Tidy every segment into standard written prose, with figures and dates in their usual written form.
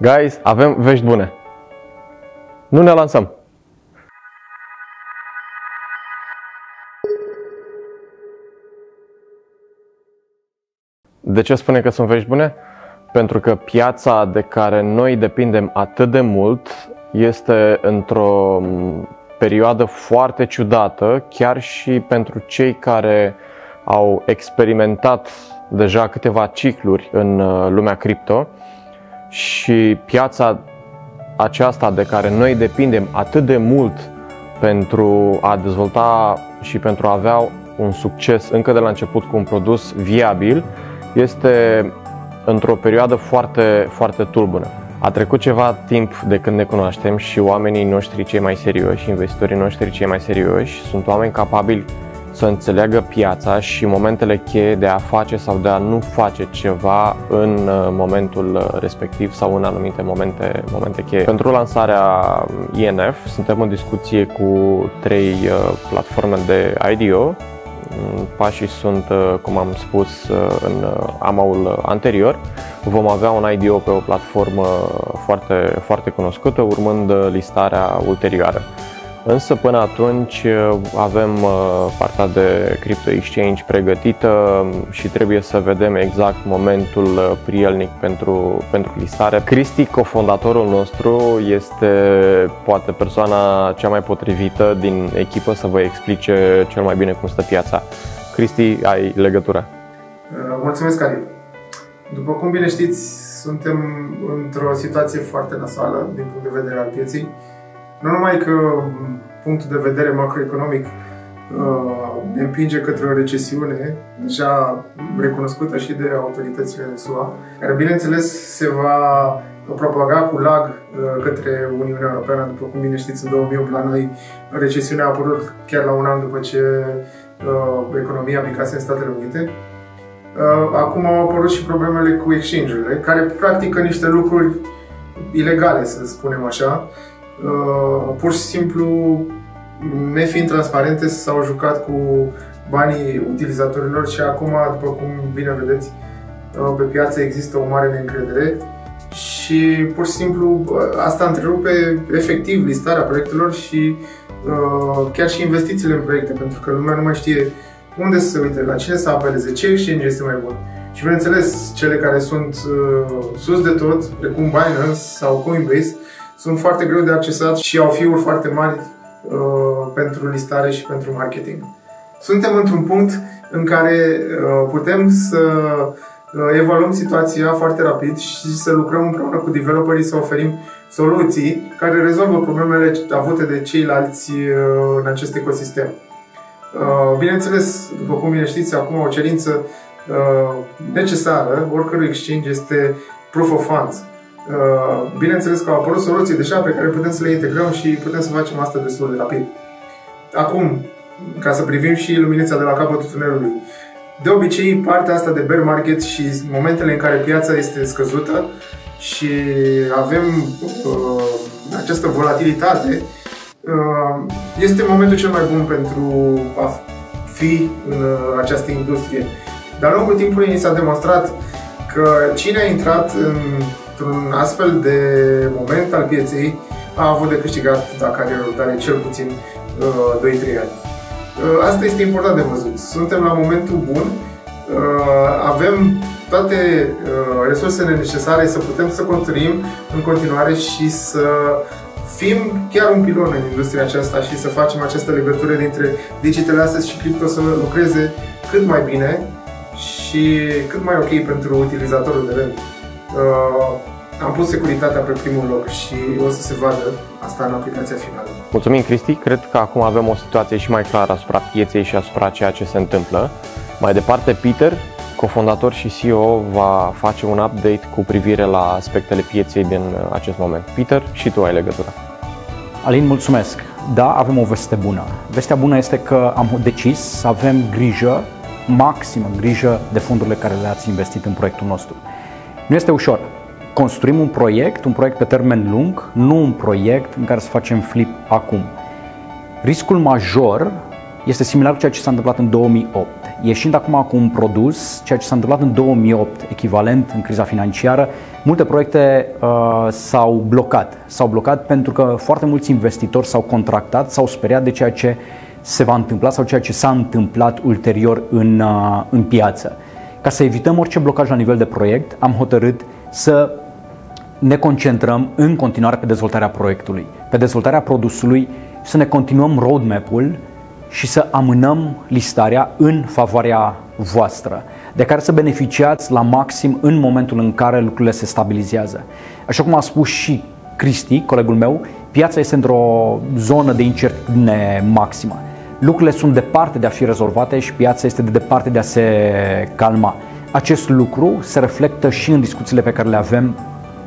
Guys, avem vești bune. Nu ne lansăm. De ce spune că sunt vești bune? Pentru că piața de care noi depindem atât de mult este într-o perioadă foarte ciudată, chiar și pentru cei care au experimentat deja câteva cicluri în lumea cripto. Și piața aceasta de care noi depindem atât de mult pentru a dezvolta și pentru a avea un succes încă de la început cu un produs viabil, este într-o perioadă foarte, foarte tulbure. A trecut ceva timp de când ne cunoaștem și oamenii noștri cei mai serioși, investitorii noștri cei mai serioși, sunt oameni capabili să înțeleagă piața și momentele cheie de a face sau de a nu face ceva în momentul respectiv sau în anumite momente cheie. Pentru lansarea INF suntem în discuție cu 3 platforme de IDO. Pașii sunt, cum am spus în AMA-ul anterior, vom avea un IDO pe o platformă foarte, foarte cunoscută, urmând listarea ulterioară. Însă până atunci avem partea de Crypto Exchange pregătită și trebuie să vedem exact momentul prielnic pentru listare. Cristi, cofondatorul nostru, este poate persoana cea mai potrivită din echipă să vă explice cel mai bine cum stă piața. Cristi, ai legătura. Mulțumesc, Alin. După cum bine știți, suntem într-o situație foarte nasoală din punct de vedere al pieței. Nu numai că punctul de vedere macroeconomic ne împinge către o recesiune deja recunoscută și de autoritățile SUA, care bineînțeles se va propaga cu lag către Uniunea Europeană. După cum bine știți, în 2008 la noi recesiunea a apărut chiar la un an după ce economia picase în Statele Unite. Acum au apărut și problemele cu exchange-urile, care practică niște lucruri ilegale, să spunem așa. Pur și simplu, nefiind transparente, s-au jucat cu banii utilizatorilor și acum, după cum bine vedeți, pe piață există o mare neîncredere și pur și simplu asta întrerupe efectiv listarea proiectelor și chiar și investițiile în proiecte, pentru că lumea nu mai știe unde să se uite, la cine să apeleze, ce exchange este mai bun. Și bineînțeles, cele care sunt sus de tot, precum Binance sau Coinbase, sunt foarte greu de accesat și au fee-uri foarte mari pentru listare și pentru marketing. Suntem într-un punct în care putem să evaluăm situația foarte rapid și să lucrăm împreună cu developerii să oferim soluții care rezolvă problemele avute de ceilalți în acest ecosistem. Bineînțeles, după cum bine știți, acum o cerință necesară oricărui exchange este Proof of Funds. Bineînțeles că au apărut soluții deja pe care putem să le integrăm și putem să facem asta destul de rapid. Acum, ca să privim și luminița de la capătul tunelului, de obicei partea asta de bear market și momentele în care piața este scăzută și avem această volatilitate, este momentul cel mai bun pentru a fi în această industrie. De-a lungul timpului ni s-a demonstrat că cine a intrat într-un astfel de moment al pieței a avut de câștigat dacă are răbdare cel puțin 2-3 ani. Asta este important de văzut. Suntem la momentul bun, avem toate resursele necesare să putem să construim în continuare și să fim chiar un pilon în industria aceasta și să facem această legătură dintre digital assets și cripto să lucreze cât mai bine și cât mai ok pentru utilizatorul de rând. Am pus securitatea pe primul loc și o să se vadă asta în aplicația finală. Mulțumim, Cristi. Cred că acum avem o situație și mai clară asupra pieței și asupra ceea ce se întâmplă. Mai departe, Peter, cofondator și CEO, va face un update cu privire la aspectele pieței din acest moment. Peter, și tu ai legătura. Alin, mulțumesc. Da, avem o veste bună. Vestea bună este că am decis să avem grijă, maximă grijă de fondurile care le-ați investit în proiectul nostru. Nu este ușor. Construim un proiect pe termen lung, nu un proiect în care să facem flip acum. Riscul major este similar cu ceea ce s-a întâmplat în 2008. Ieșind acum cu un produs, ceea ce s-a întâmplat în 2008, echivalent în criza financiară, Multe proiecte s-au blocat. S-au blocat pentru că foarte mulți investitori s-au contractat, s-au speriat de ceea ce se va întâmpla sau ceea ce s-a întâmplat ulterior în piață. Ca să evităm orice blocaj la nivel de proiect, am hotărât să ne concentrăm în continuare pe dezvoltarea proiectului, pe dezvoltarea produsului, să ne continuăm roadmap-ul și să amânăm listarea în favoarea voastră, de care să beneficiați la maxim în momentul în care lucrurile se stabilizează. Așa cum a spus și Cristi, colegul meu, piața este într-o zonă de incertitudine maximă. Lucrurile sunt departe de a fi rezolvate și piața este de departe de a se calma. Acest lucru se reflectă și în discuțiile pe care le avem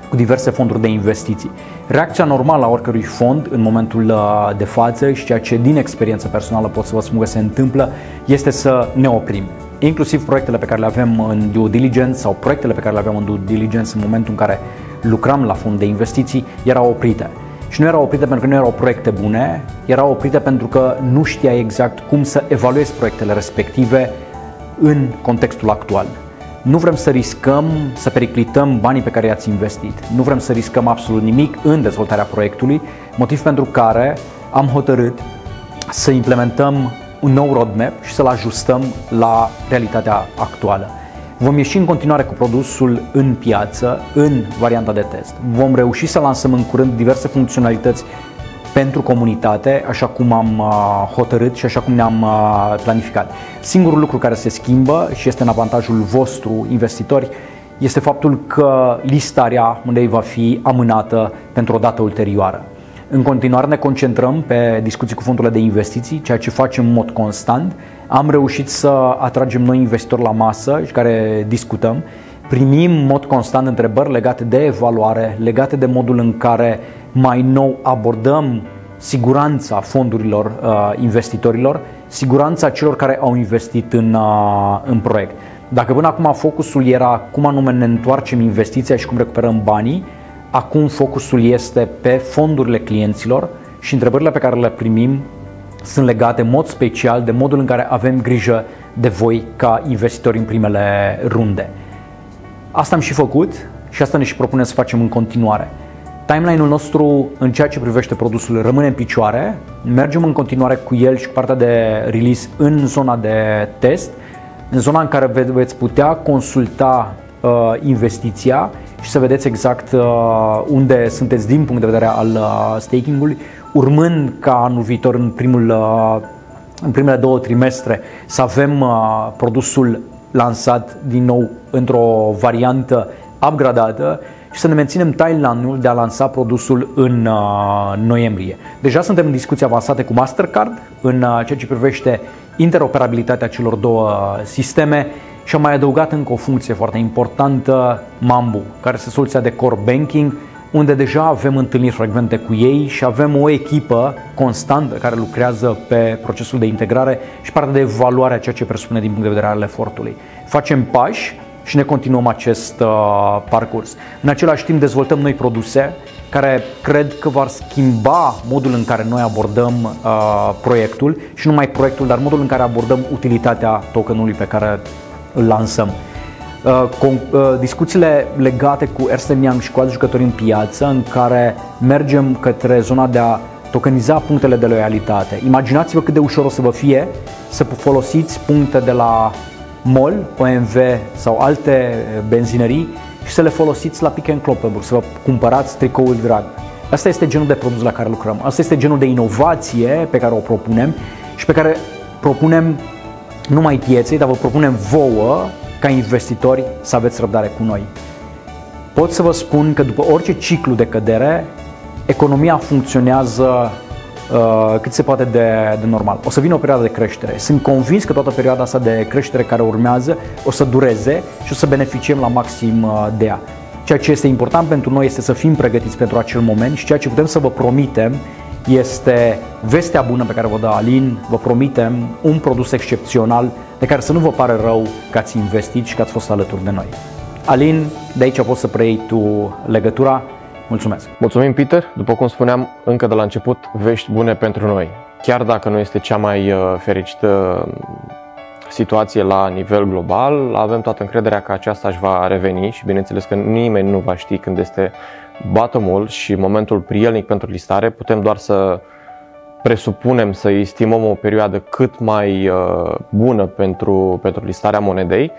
cu diverse fonduri de investiții. Reacția normală a oricărui fond în momentul de față și ceea ce din experiență personală pot să vă spun că se întâmplă este să ne oprim. Inclusiv proiectele pe care le avem în due diligence sau proiectele pe care le aveam în due diligence în momentul în care lucram la fond de investiții erau oprite. Și nu erau oprite pentru că nu erau proiecte bune, erau oprite pentru că nu știai exact cum să evaluezi proiectele respective în contextul actual. Nu vrem să riscăm să periclităm banii pe care i-ați investit. Nu vrem să riscăm absolut nimic în dezvoltarea proiectului, motiv pentru care am hotărât să implementăm un nou roadmap și să-l ajustăm la realitatea actuală. Vom ieși în continuare cu produsul în piață, în varianta de test. Vom reuși să lansăm în curând diverse funcționalități pentru comunitate, așa cum am hotărât și așa cum ne-am planificat. Singurul lucru care se schimbă și este în avantajul vostru, investitori, este faptul că listarea undei va fi amânată pentru o dată ulterioară. În continuare ne concentrăm pe discuții cu fondurile de investiții, ceea ce facem în mod constant. Am reușit să atragem noi investitori la masă și care discutăm. Primim în mod constant întrebări legate de evaluare, legate de modul în care mai nou abordăm siguranța fondurilor investitorilor, siguranța celor care au investit în proiect. Dacă până acum focusul era cum anume ne întoarcem investiția și cum recuperăm banii, acum focusul este pe fondurile clienților și întrebările pe care le primim sunt legate în mod special de modul în care avem grijă de voi ca investitori în primele runde. Asta am și făcut și asta ne și propunem să facem în continuare. Timeline-ul nostru în ceea ce privește produsul rămâne în picioare, mergem în continuare cu el și cu partea de release în zona de test, în zona în care veți putea consulta investiția și să vedeți exact unde sunteți din punct de vedere al staking-ului, urmând ca anul viitor în primele 2 trimestre să avem produsul lansat din nou într-o variantă upgradată și să ne menținem timeline-ul de a lansa produsul în noiembrie. Deja suntem în discuții avansate cu Mastercard în ceea ce privește interoperabilitatea celor două sisteme și am mai adăugat încă o funcție foarte importantă, Mambu, care este soluția de core banking, unde deja avem întâlniri frecvente cu ei și avem o echipă constantă care lucrează pe procesul de integrare și partea de evaluare a ceea ce presupune din punct de vedere al efortului. Facem pași și ne continuăm acest parcurs. În același timp dezvoltăm noi produse care cred că vor schimba modul în care noi abordăm proiectul și nu numai proiectul, dar modul în care abordăm utilitatea tokenului pe care îl lansăm. Discuțiile legate cu Ernst & Young și cu alți jucători în piață în care mergem către zona de a tokeniza punctele de loialitate. Imaginați-vă cât de ușor o să vă fie să folosiți puncte de la MOL, OMV sau alte benzinării și să le folosiți la Pick & Kloppenburg, să vă cumpărați tricoul drag. Asta este genul de produs la care lucrăm. Asta este genul de inovație pe care o propunem și pe care propunem numai pieței, dar vă propunem vouă ca investitori să aveți răbdare cu noi. Pot să vă spun că după orice ciclu de cădere, economia funcționează cât se poate de normal. O să vină o perioadă de creștere. Sunt convins că toată perioada asta de creștere care urmează o să dureze și o să beneficiem la maxim de ea. Ceea ce este important pentru noi este să fim pregătiți pentru acel moment și ceea ce putem să vă promitem este vestea bună pe care vă dă Alin. Vă promitem un produs excepțional de care să nu vă pare rău că ați investit și că ați fost alături de noi. Alin, de aici poți să preiei tu legătura. Mulțumesc! Mulțumim, Peter! După cum spuneam încă de la început, vești bune pentru noi. Chiar dacă nu este cea mai fericită situație la nivel global, avem toată încrederea că aceasta își va reveni și bineînțeles că nimeni nu va ști când este bottom-ul și momentul prielnic pentru listare. Putem doar să presupunem, să estimăm o perioadă cât mai bună pentru listarea monedei.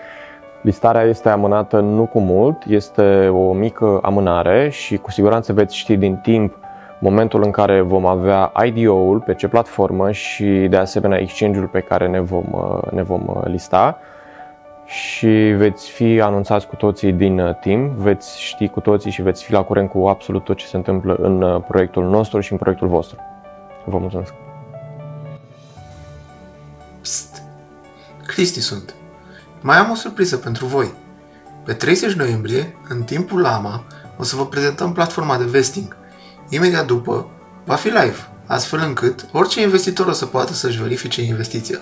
Listarea este amânată nu cu mult, este o mică amânare și cu siguranță veți ști din timp momentul în care vom avea IDO-ul, pe ce platformă și de asemenea exchange-ul pe care ne vom lista și veți fi anunțați cu toții din timp, veți ști cu toții și veți fi la curent cu absolut tot ce se întâmplă în proiectul nostru și în proiectul vostru. Vă mulțumesc! Psst! Cristi sunt! Mai am o surpriză pentru voi. Pe 30 noiembrie, în timpul Lama, o să vă prezentăm platforma de vesting. Imediat după, va fi live, astfel încât orice investitor o să poată să-și verifice investiția.